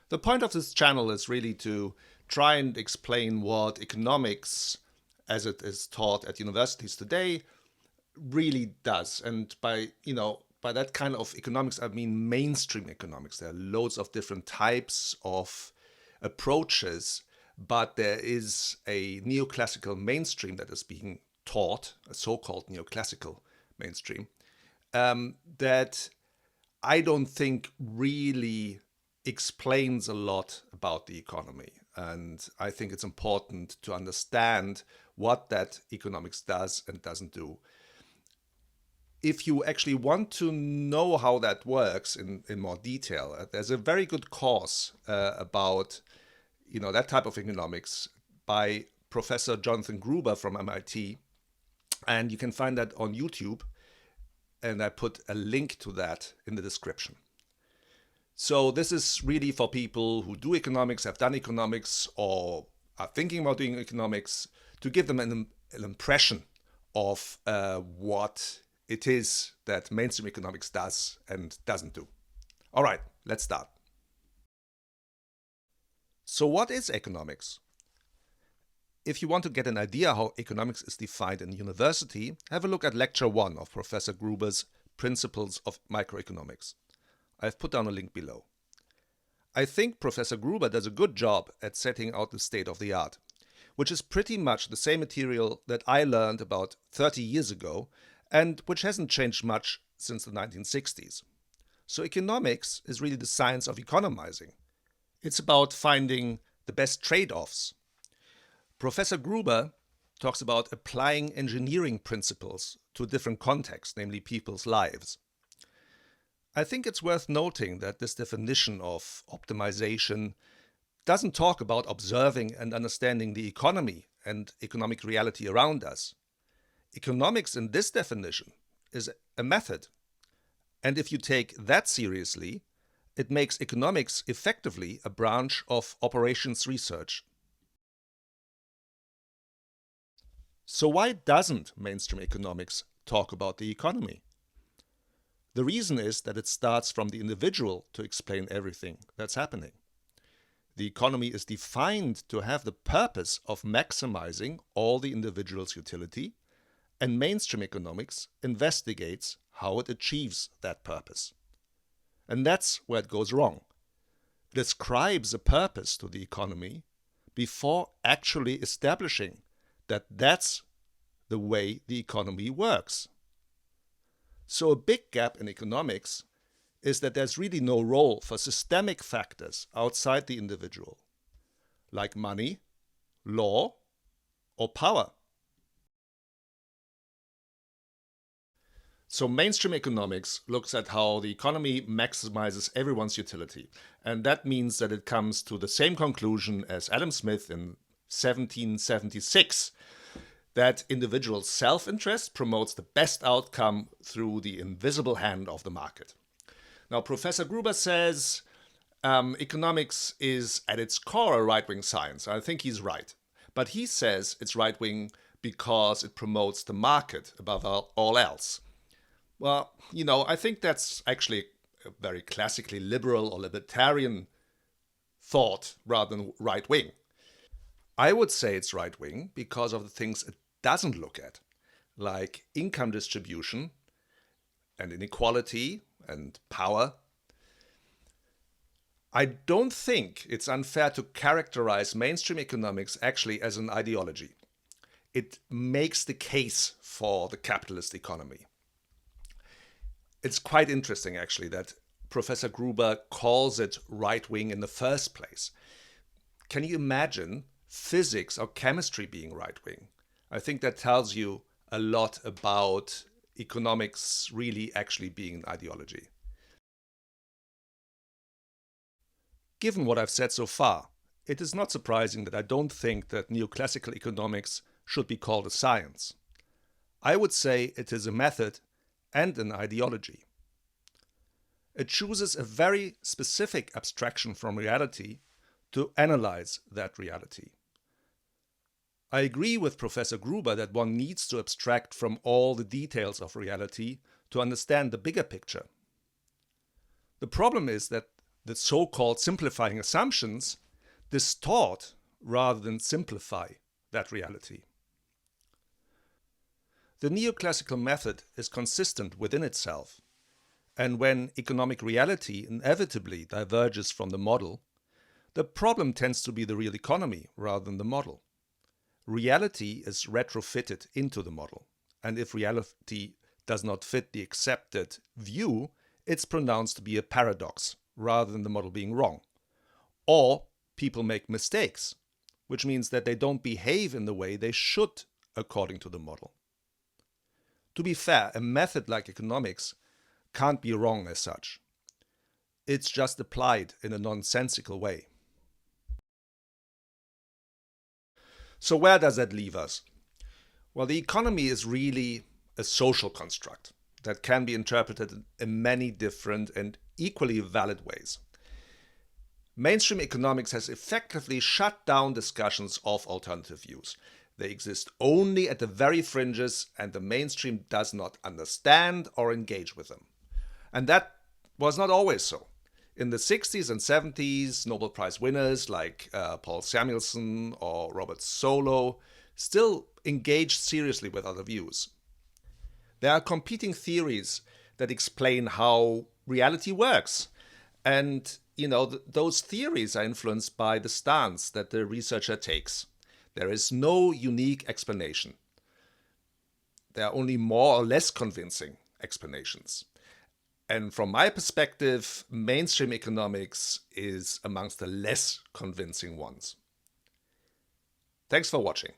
The point of this channel is really to try and explain what economics, as it is taught at universities today, really does. And by that kind of economics, I mean mainstream economics. There are loads of different types of approaches, but there is a neoclassical mainstream that is being taught, a so-called neoclassical mainstream, that I don't think really explains a lot about the economy. And I think it's important to understand what that economics does and doesn't do. If you actually want to know how that works in more detail, there's a very good course about that type of economics by Professor Jonathan Gruber from MIT. And you can find that on YouTube. And I put a link to that in the description. So this is really for people who do economics, have done economics, or are thinking about doing economics, to give them an impression of what it is that mainstream economics does and doesn't do. All right, let's start. So what is economics? If you want to get an idea how economics is defined in university, have a look at Lecture 1 of Professor Gruber's Principles of Microeconomics. I've put down a link below. I think Professor Gruber does a good job at setting out the state of the art, which is pretty much the same material that I learned about 30 years ago and which hasn't changed much since the 1960s. So economics is really the science of economizing. It's about finding the best trade-offs. Professor Gruber talks about applying engineering principles to a different context, namely people's lives. I think it's worth noting that this definition of optimization doesn't talk about observing and understanding the economy and economic reality around us. Economics in this definition is a method. And if you take that seriously, it makes economics effectively a branch of operations research. So why doesn't mainstream economics talk about the economy? The reason is that it starts from the individual to explain everything that's happening. The economy is defined to have the purpose of maximizing all the individual's utility, and mainstream economics investigates how it achieves that purpose. And that's where it goes wrong. It ascribes a purpose to the economy before actually establishing that that's the way the economy works. So a big gap in economics is that there's really no role for systemic factors outside the individual, like money, law, or power. So mainstream economics looks at how the economy maximizes everyone's utility. And that means that it comes to the same conclusion as Adam Smith in 1776, that individual self-interest promotes the best outcome through the invisible hand of the market. Now, Professor Gruber says economics is at its core a right-wing science. I think he's right. But he says it's right-wing because it promotes the market above all else. Well, I think that's actually a very classically liberal or libertarian thought rather than right-wing. I would say it's right-wing because of the things it doesn't look at, like income distribution and inequality and power. I don't think it's unfair to characterize mainstream economics actually as an ideology. It makes the case for the capitalist economy. It's quite interesting, actually, that Professor Gruber calls it right-wing in the first place. Can you imagine physics or chemistry being right-wing? I think that tells you a lot about economics really actually being an ideology. Given what I've said so far, it is not surprising that I don't think that neoclassical economics should be called a science. I would say it is a method and an ideology. It chooses a very specific abstraction from reality to analyze that reality. I agree with Professor Gruber that one needs to abstract from all the details of reality to understand the bigger picture. The problem is that The so-called simplifying assumptions distort rather than simplify that reality. The neoclassical method is consistent within itself, and when economic reality inevitably diverges from the model, the problem tends to be the real economy rather than the model. Reality is retrofitted into the model, and if reality does not fit the accepted view, it's pronounced to be a paradox rather than the model being wrong. Or people make mistakes, which means that they don't behave in the way they should according to the model. To be fair, a method like economics can't be wrong as such. It's just applied in a nonsensical way. So where does that leave us? Well, the economy is really a social construct that can be interpreted in many different and equally valid ways. Mainstream economics has effectively shut down discussions of alternative views. They exist only at the very fringes, and the mainstream does not understand or engage with them. And that was not always so. In the 60s and 70s, Nobel Prize winners like Paul Samuelson or Robert Solow still engaged seriously with other views. There are competing theories that explain how reality works. And, those theories are influenced by the stance that the researcher takes. There is no unique explanation. There are only more or less convincing explanations. And from my perspective, mainstream economics is amongst the less convincing ones. Thanks for watching.